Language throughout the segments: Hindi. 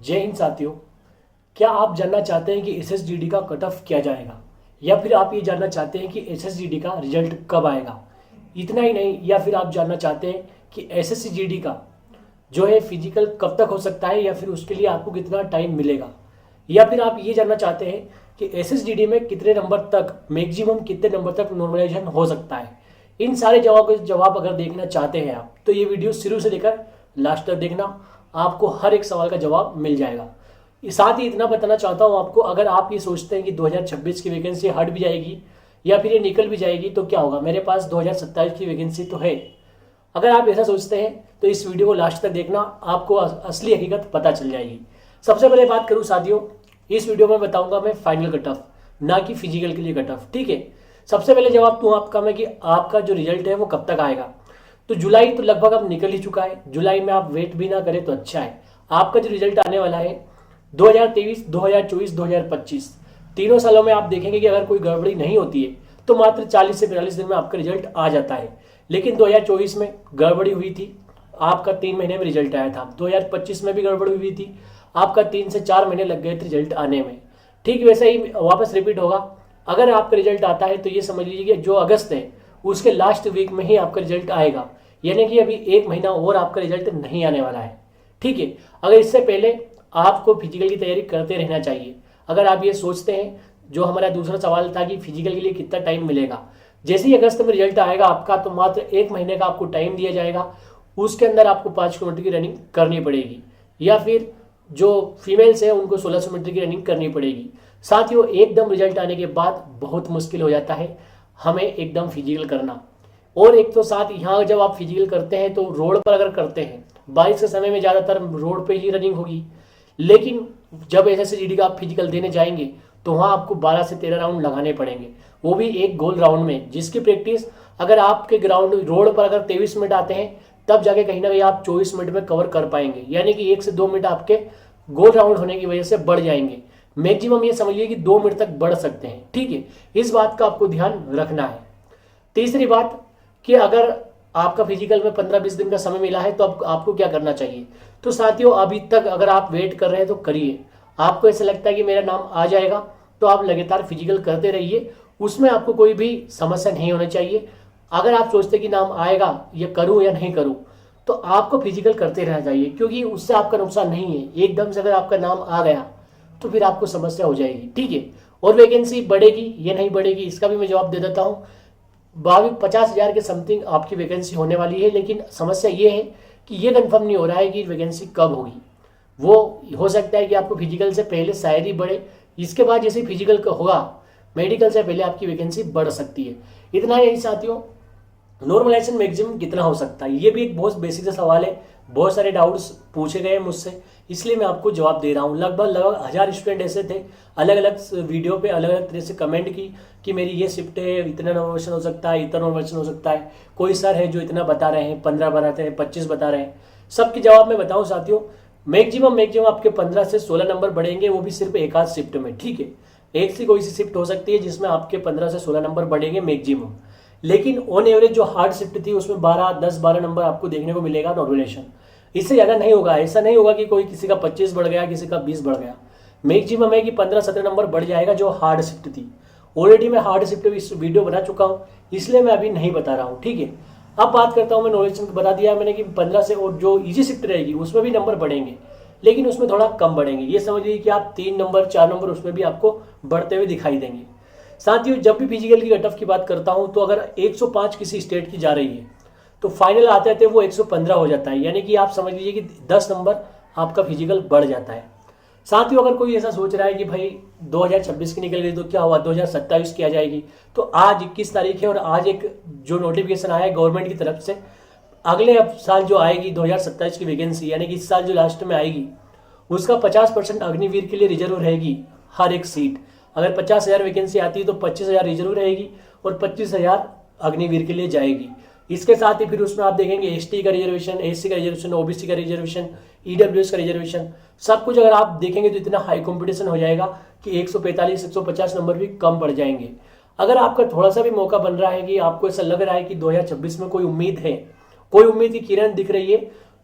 जय हिंद साथियों। क्या आप जानना चाहते हैं कि एसएसजीडी का कट ऑफ क्या जाएगा, या फिर आप ये जानना चाहते हैं कि एसएसजीडी का रिजल्ट कब आएगा? इतना ही नहीं, या फिर आप जानना चाहते हैं कि एसएसजीडी का जो है फिजिकल कब तक हो सकता है, या फिर उसके लिए आपको कितना टाइम मिलेगा? या फिर आप ये जानना चाहते हैं कि एसएसजीडी में कितने नंबर तक, मैक्सिमम कितने नंबर तक नॉर्मलाइजेशन हो सकता है? इन सारे जवाब अगर देखना चाहते हैं आप, तो ये वीडियो शुरू से लेकर लास्ट तक देखना, आपको हर एक सवाल का जवाब मिल जाएगा। साथ ही इतना बताना चाहता हूँ आपको, अगर आप ये सोचते हैं कि 2026 की वैकेंसी हट भी जाएगी या फिर ये निकल भी जाएगी तो क्या होगा, मेरे पास 2027 की वैकेंसी तो है। अगर आप ऐसा सोचते हैं तो इस वीडियो को लास्ट तक देखना, आपको असली हकीकत पता चल जाएगी। सबसे पहले बात करूँ साथियों, इस वीडियो में बताऊंगा मैं फाइनल कट ऑफ, ना कि फिजिकल के लिए कट ऑफ, ठीक है। सबसे पहले जवाब दूं आपका मैं कि आपका जो रिजल्ट है वो कब तक आएगा। तो जुलाई तो लगभग अब निकल ही चुका है, जुलाई में आप वेट भी ना करें तो अच्छा है। आपका जो रिजल्ट आने वाला है 2023, 2024, 2025 तीनों सालों में आप देखेंगे कि अगर कोई गड़बड़ी नहीं होती है तो मात्र 40 से 42 दिन में आपका रिजल्ट आ जाता है। लेकिन 2024 में गड़बड़ी हुई थी, आपका 3 महीने में रिजल्ट आया था। 2025 में भी गड़बड़ी हुई थी, आपका 3 से 4 महीने लग गए थे रिजल्ट आने में। ठीक वैसे ही वापस रिपीट होगा। अगर आपका रिजल्ट आता है तो ये समझ लीजिए कि जो अगस्त है उसके लास्ट वीक में ही आपका रिजल्ट आएगा, यानी कि अभी 1 महीना और आपका रिजल्ट नहीं आने वाला है, ठीक है। अगर इससे पहले आपको फिजिकल की तैयारी करते रहना चाहिए। अगर आप ये सोचते हैं, जो हमारा दूसरा सवाल था कि फिजिकल के लिए कितना टाइम मिलेगा, जैसे ही अगस्त में रिजल्ट आएगा आपका तो मात्र 1 महीने का आपको टाइम दिया जाएगा। उसके अंदर आपको 5 किलोमीटर की रनिंग करनी पड़ेगी, या फिर जो फीमेल्स है उनको 1600 मीटर की रनिंग करनी पड़ेगी। साथियों, एकदम रिजल्ट आने के बाद बहुत मुश्किल हो जाता है हमें एकदम फिजिकल करना। और एक तो साथ यहाँ जब आप फिजिकल करते हैं तो रोड पर अगर करते हैं, बारिश के समय में ज़्यादातर रोड पे ही रनिंग होगी। लेकिन जब एसएसजीडी का आप फिजिकल देने जाएंगे तो वहाँ आपको 12 से 13 राउंड लगाने पड़ेंगे, वो भी एक गोल राउंड में, जिसकी प्रैक्टिस अगर आपके ग्राउंड रोड पर अगर 23 मिनट आते हैं तब जाके कहीं ना कहीं आप 24 मिनट में कवर कर पाएंगे, यानी कि 1 से 2 मिनट आपके गोल राउंड होने की वजह से बढ़ जाएंगे। मैक्सिमम ये समझिए कि 2 मिनट तक बढ़ सकते हैं, ठीक है। इस बात का आपको ध्यान रखना है। तीसरी बात कि अगर आपका फिजिकल में 15-20 दिन का समय मिला है तो अब आपको क्या करना चाहिए। तो साथियों, अभी तक अगर आप वेट कर रहे हैं तो करिए। आपको ऐसा लगता है कि मेरा नाम आ जाएगा तो आप लगातार फिजिकल करते रहिए, उसमें आपको कोई भी समस्या नहीं होनी चाहिए। अगर आप सोचते कि नाम आएगा, ये करूं या नहीं करूं, तो आपको फिजिकल करते रहना चाहिए, क्योंकि उससे आपका नुकसान नहीं है। एकदम से अगर आपका नाम आ गया तो फिर आपको समस्या हो जाएगी, ठीक है। और वैकेंसी बढ़ेगी या नहीं बढ़ेगी इसका भी मैं जवाब दे देता हूँ। 50,000 के समथिंग आपकी वैकेंसी होने वाली है, लेकिन समस्या ये है कि ये कंफर्म नहीं हो रहा है कि वैकेंसी कब होगी। वो हो सकता है कि आपको फिजिकल से पहले शायद ही बढ़े, इसके बाद जैसे फिजिकल का होगा मेडिकल से पहले आपकी वैकेंसी बढ़ सकती है। इतना ही साथियों, नॉर्मलाइजेशन मैक्सिमम कितना हो सकता है, ये भी एक बहुत बेसिक सा सवाल है। बहुत सारे डाउट्स पूछे गए मुझसे, इसलिए मैं आपको जवाब दे रहा हूँ। लगभग 1000 स्टूडेंट ऐसे थे, अलग अलग वीडियो पे अलग अलग तरह से कमेंट की कि मेरी ये शिफ्ट है, इतना नॉर्मलाइजेशन हो सकता है, इतना नॉर्मलाइजेशन हो सकता है। कोई सर है जो इतना बता रहे हैं, 15 बताते हैं, 25 बता रहे हैं। सबके जवाब में बताऊँ साथियों, मैक्सिमम आपके 15 से 16 नंबर बढ़ेंगे, वो भी सिर्फ एक आध शिफ्ट में, ठीक है। एक से कोई सी शिफ्ट हो सकती है जिसमें आपके 15 से 16 नंबर बढ़ेंगे मैक्सिमम। लेकिन ऑन एवरेज जो हार्ड शिफ्ट थी उसमें 10-12 नंबर आपको देखने को मिलेगा नॉर्मलाइजेशन। इससे ज़्यादा नहीं होगा। ऐसा नहीं होगा कि कोई किसी का 25 बढ़ गया, किसी का 20 बढ़ गया। मैक्सिमम है कि 15-17 नंबर बढ़ जाएगा जो हार्ड शिफ्ट थी। ऑलरेडी मैं हार्ड शिफ्ट इस वीडियो बना चुका हूँ, इसलिए मैं अभी नहीं बता रहा हूँ, ठीक है। अब बात करता हूँ, मैं नॉर्मलाइजेशन बता दिया मैंने कि 15 से, और जो ईजी शिफ्ट रहेगी उसमें भी नंबर बढ़ेंगे, लेकिन उसमें थोड़ा कम बढ़ेंगे। ये समझ लीजिए कि आप 3 नंबर 4 नंबर उसमें भी आपको बढ़ते हुए दिखाई देंगे। साथियों, जब भी फिजिकल की कट ऑफ की बात करता हूं तो अगर 105 किसी स्टेट की जा रही है तो फाइनल आते आते वो 115 हो जाता है, यानी कि आप समझ लीजिए कि 10 नंबर आपका फिजिकल बढ़ जाता है। साथियों, अगर कोई ऐसा सोच रहा है कि भाई 2026 की निकल गई तो क्या हुआ, 2027 की आ जाएगी, तो आज 21 तारीख है और आज एक जो नोटिफिकेशन आया है गवर्नमेंट की तरफ से, अगले साल जो आएगी 2027 की वैकेंसी, यानी कि इस साल जो लास्ट में आएगी उसका 50% अग्निवीर के लिए रिजर्व रहेगी हर एक सीट। अगर 50,000 वैकेंसी आती है तो 25,000 रिजर्व रहेगी और 25,000 अग्निवीर के लिए जाएगी। इसके साथ ही फिर उसमें आप देखेंगे एसटी का रिजर्वेशन, एससी का रिजर्वेशन, ओबीसी का रिजर्वेशन, ईडब्ल्यूएस का रिजर्वेशन, सब कुछ अगर आप देखेंगे तो इतना हाई कंपटीशन हो जाएगा कि 145-150 नंबर भी कम पड़ जाएंगे। अगर आपका थोड़ा सा भी मौका बन रहा है कि आपको ऐसा लग रहा है कि 2026 में कोई उम्मीद है, कोई उम्मीद की किरण दिख रही है,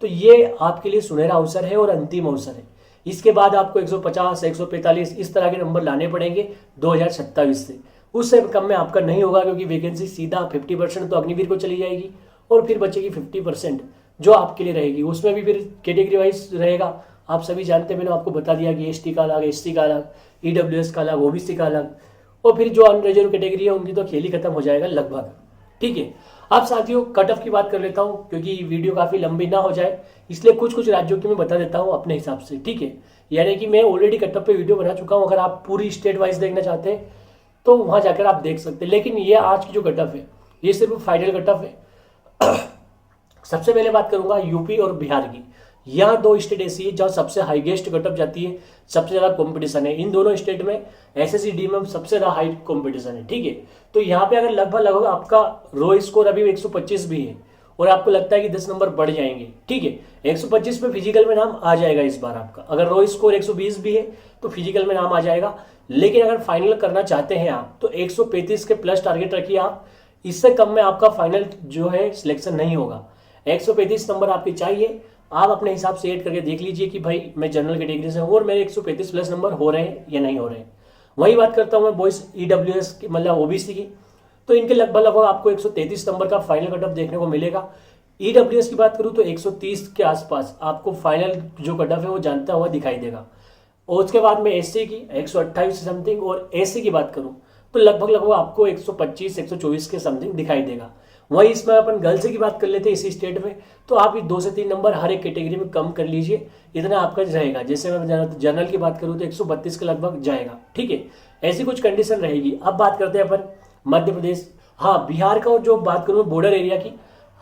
तो ये आपके लिए सुनहरा अवसर है और अंतिम अवसर है। इसके बाद आपको 150, 145 इस तरह के नंबर लाने पड़ेंगे 2027 से। उससे कम में आपका नहीं होगा, क्योंकि वैकेंसी सीधा 50% तो अग्निवीर को चली जाएगी और फिर बचेगी 50% जो आपके लिए रहेगी। उसमें भी फिर कैटेगरी वाइज रहेगा। आप सभी जानते हैं, मैंने आपको बता दिया कि एसटी का अलग, एससी का अलग, ईडब्ल्यूएस का अलग, ओबीसी का अलग, और फिर जो अनरिजर्व कैटेगरी है उनकी तो खेल ही खत्म हो जाएगा लगभग। ठीक है, अब साथियों कट ऑफ की बात कर लेता हूँ, क्योंकि वीडियो काफ़ी लंबी ना हो जाए, इसलिए कुछ कुछ राज्यों की मैं बता देता हूँ अपने हिसाब से। ठीक है, यानी कि मैं ऑलरेडी कट ऑफ पे वीडियो बना चुका हूँ, अगर आप पूरी स्टेट वाइज देखना चाहते हैं तो वहाँ जाकर आप देख सकते हैं। लेकिन ये आज की जो कट ऑफ है ये सिर्फ फाइनल कट ऑफ है। सबसे पहले बात करूंगा यूपी और बिहार की। यहाँ दो स्टेट ऐसी है जहाँ सबसे हाईएस्ट कट ऑफ जाती है, सबसे ज़्यादा कंपटीशन है। इन दोनों स्टेट में एसएससी में सबसे ज़्यादा हाई कंपटीशन है। ठीक है, तो यहाँ पे अगर लगभग आपका रो स्कोर अभी 125 भी है और आपको लगता है कि 10 नंबर बढ़ जाएंगे, ठीक है, 125 पे फिजिकल में नाम आ जाएगा इस बार आपका। अगर रो स्कोर 120 भी है तो फिजिकल में नाम आ जाएगा। लेकिन अगर फाइनल करना चाहते हैं आप तो 135 के प्लस टारगेट रखिए आप, इससे कम में आपका फाइनल जो है सिलेक्शन नहीं होगा। 135 नंबर आपके चाहिए। आप अपने हिसाब से ऐड करके देख लीजिए कि भाई मैं जनरल कैटेगरी से हूँ और मेरे 135 प्लस नंबर हो रहे हैं या नहीं हो रहे हैं। वही बात करता हूँ मैं बॉयज ईडब्ल्यूएस की, मतलब ओबीसी की, तो इनके लगभग आपको 133 नंबर का फाइनल कट ऑफ देखने को मिलेगा। ईडब्ल्यूएस की बात करूँ तो 130 के आसपास आपको फाइनल जो कट ऑफ है वो जानता हुआ दिखाई देगा। और उसके बाद में एससी की 128 समथिंग, और एससी की बात करूँ तो लगभग आपको 125, 124 के समथिंग दिखाई देगा। वहीं इसमें अपन गर्ल्स की बात कर लेते हैं इसी स्टेट में, तो आप ये 2 से 3 नंबर हर एक कैटेगरी में कम कर लीजिए, इतना आपका रहेगा। जैसे मैं जनरल की बात करूँ तो 132 के लगभग जाएगा। ठीक है, ऐसी कुछ कंडीशन रहेगी। अब बात करते हैं अपन मध्य प्रदेश, हाँ बिहार का जो बात करूँ बॉर्डर एरिया की,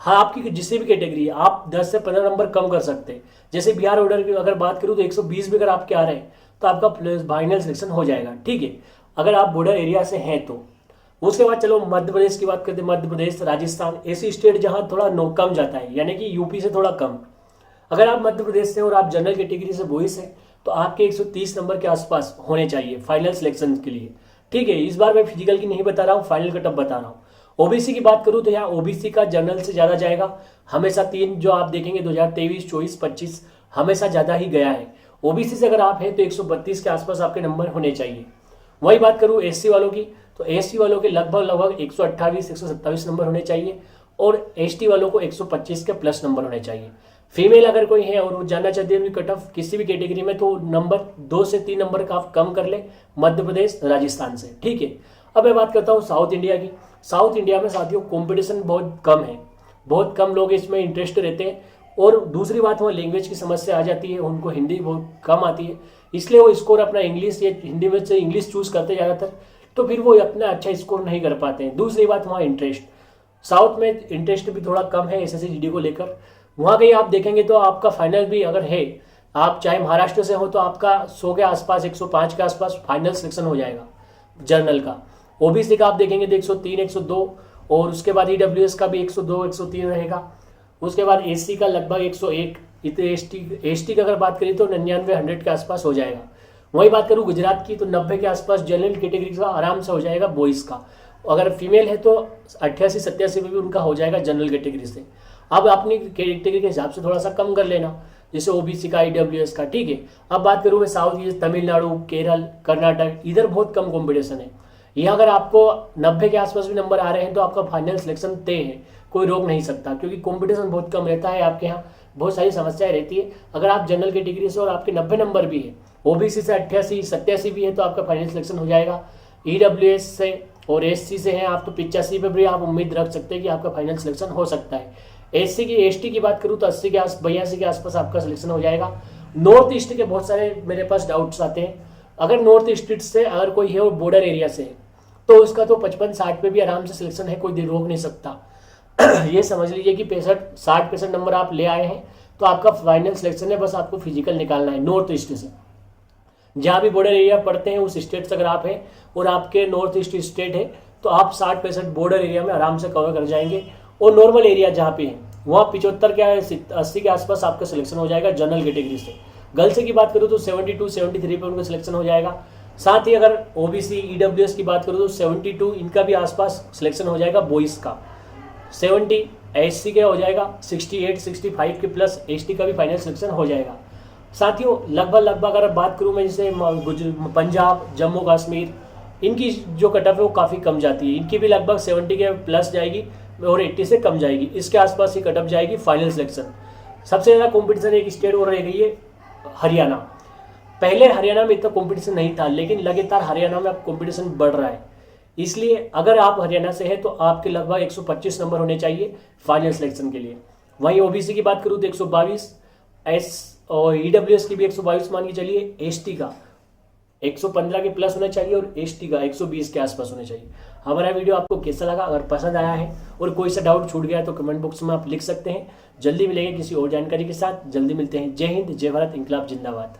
हाँ आपकी जिससे भी कैटेगरी आप 10 से 15 नंबर कम कर सकते हैं। जैसे बिहार ऑर्डर की अगर बात करूँ तो 120 भी अगर आपके आ रहे हैं तो आपका फाइनल सिलेक्शन हो जाएगा। ठीक है, अगर आप बॉर्डर एरिया से हैं तो। उसके बाद चलो मध्य प्रदेश की बात करते हैं। मध्य प्रदेश, राजस्थान ऐसी स्टेट जहां थोड़ा नो कम जाता है, यानी कि यूपी से थोड़ा कम। अगर आप मध्य प्रदेश से और आप जनरल कैटेगरी से बॉयज हैं तो आपके 130 नंबर के आसपास होने चाहिए फाइनल सिलेक्शन के लिए। ठीक है, इस बार मैं फिजिकल की नहीं बता रहा हूँ, फाइनल कट ऑफ बता रहा हूँ। ओबीसी की बात करूँ तो यहाँ ओबीसी का जनरल से ज़्यादा जाएगा। हमेशा 3 जो आप देखेंगे 2023, 24, 25 हमेशा ज़्यादा ही गया है। ओबीसी से अगर आप हैं तो 132 के आसपास आपके नंबर होने चाहिए। वही बात करूँ एससी वालों की, तो एससी वालों के लगभग 128, 127 नंबर होने चाहिए, और एसटी वालों को 125 के प्लस नंबर होने चाहिए। फीमेल अगर कोई है और वो जानना चाहते हैं कट ऑफ किसी भी कैटेगरी में, तो नंबर 2 से 3 नंबर का आप कम कर ले मध्य प्रदेश, राजस्थान से। ठीक है, अब मैं बात करता हूँ साउथ इंडिया की। साउथ इंडिया में साथियों कॉम्पिटिशन बहुत कम है, बहुत कम लोग इसमें इंटरेस्ट रहते हैं, और दूसरी बात वहाँ लैंग्वेज की समस्या आ जाती है, उनको हिंदी बहुत कम आती है, इसलिए वो स्कोर अपना इंग्लिश या हिंदी में से इंग्लिश चूज करते ज़्यादातर, तो फिर वो अपना अच्छा स्कोर नहीं कर पाते हैं। दूसरी बात वहाँ इंटरेस्ट, साउथ में इंटरेस्ट भी थोड़ा कम है एसएससी जीडी को लेकर। वहाँ कहीं आप देखेंगे तो आपका फाइनल भी अगर है, आप चाहे महाराष्ट्र से हो तो आपका 100 के आसपास, 105 के आसपास फाइनल सिलेक्शन हो जाएगा जर्नल का। ओबीसी का आप देखेंगे तो 103, 102, और उसके बाद ईडब्ल्यूएस का भी 102, 103 रहेगा। उसके बाद एससी का लगभग 101, इतने एसटी का अगर बात करें तो 99, 100 के आसपास हो जाएगा। वही बात करूँ गुजरात की तो 90 के आसपास जनरल कैटेगरी का आराम से हो जाएगा बॉयज़ का। अगर फीमेल है तो 88, 87 में भी उनका हो जाएगा जनरल कैटेगरी से। अब अपनी कैटेगरी के हिसाब से थोड़ा सा कम कर लेना, जैसे ओबीसी का, ईडब्ल्यूएस का। ठीक है, अब बात करूँ मैं साउथ की, तमिलनाडु, केरल, कर्नाटक, इधर बहुत कम कॉम्पिटिशन है। यहाँ अगर आपको 90 के आसपास भी नंबर आ रहे हैं तो आपका फाइनल सिलेक्शन तय है, कोई रोक नहीं सकता, क्योंकि कंपटीशन बहुत कम रहता है। आपके यहाँ बहुत सारी समस्याएं रहती है। अगर आप जनरल कैटेगरी से और आपके 90 नंबर भी है, ओबीसी से 88, 87 भी है तो आपका फाइनल सिलेक्शन हो जाएगा। ईडब्ल्यूएस से और एससी से हैं आप तो 85 पे भी आप उम्मीद रख सकते हैं कि आपका फाइनल सिलेक्शन हो सकता है। एससी की, एसटी की बात करूँ तो 82 के आसपास आपका सिलेक्शन हो जाएगा। नॉर्थ ईस्ट के बहुत सारे मेरे पास डाउट्स आते हैं। अगर नॉर्थ ईस्ट से अगर कोई है और बॉर्डर एरिया से है तो उसका तो 55-60 पे भी आराम से सिलेक्शन है, कोई रोक नहीं सकता। ये समझ लीजिए कि 65-60% नंबर आप ले आए हैं तो आपका फाइनल सिलेक्शन है, बस आपको फिजिकल निकालना है नॉर्थ ईस्ट से। जहाँ भी बॉर्डर एरिया पड़ते हैं उस स्टेट से अगर आप हैं और आपके नॉर्थ ईस्ट स्टेट है तो आप 60% बॉर्डर एरिया में आराम से कवर कर जाएंगे। और नॉर्मल एरिया जहाँ पे है वहाँ 75 के 80 के आसपास आपका सिलेक्शन हो जाएगा जनरल कैटेगरी से। गर्ल्स की बात करूँ तो 72, 73 पे उनका सिलेक्शन हो जाएगा। साथ ही अगर ओबीसी, ईडब्ल्यूएस की बात करूँ तो 72 इनका भी आसपास सिलेक्शन हो जाएगा बॉयज़ का। 70 एससी का हो जाएगा, 68, 65 के प्लस एसटी का भी फाइनल सिलेक्शन हो जाएगा। साथियों लगभग अगर बात करूँ मैं, जैसे पंजाब, जम्मू कश्मीर, इनकी जो कट ऑफ है वो काफ़ी कम जाती है। इनकी भी लगभग 70 के प्लस जाएगी और 80 से कम जाएगी, इसके आसपास ही कट ऑफ जाएगी फाइनल सिलेक्शन। सबसे ज़्यादा कॉम्पिटिशन एक स्टेट और रह गई है हरियाणा। पहले हरियाणा में इतना कंपटीशन नहीं था, लेकिन लगातार हरियाणा में अब कंपटीशन बढ़ रहा है। इसलिए अगर आप हरियाणा से हैं तो आपके लगभग 125 नंबर होने चाहिए फाइनल सिलेक्शन के लिए। वहीं ओबीसी की बात करूँ तो 122, और ईडब्ल्यूएस की भी 122 मान के चलिए, एसटी का 115 के प्लस होना चाहिए और एसटी का 120 के आसपास होना चाहिए। हमारा वीडियो आपको कैसा लगा? अगर पसंद आया है और कोई सा डाउट छूट गया है तो कमेंट बॉक्स में आप लिख सकते हैं। जल्दी मिलेंगे किसी और जानकारी के साथ। जल्दी मिलते हैं। जय हिंद, जय भारत, इंकलाब जिंदाबाद।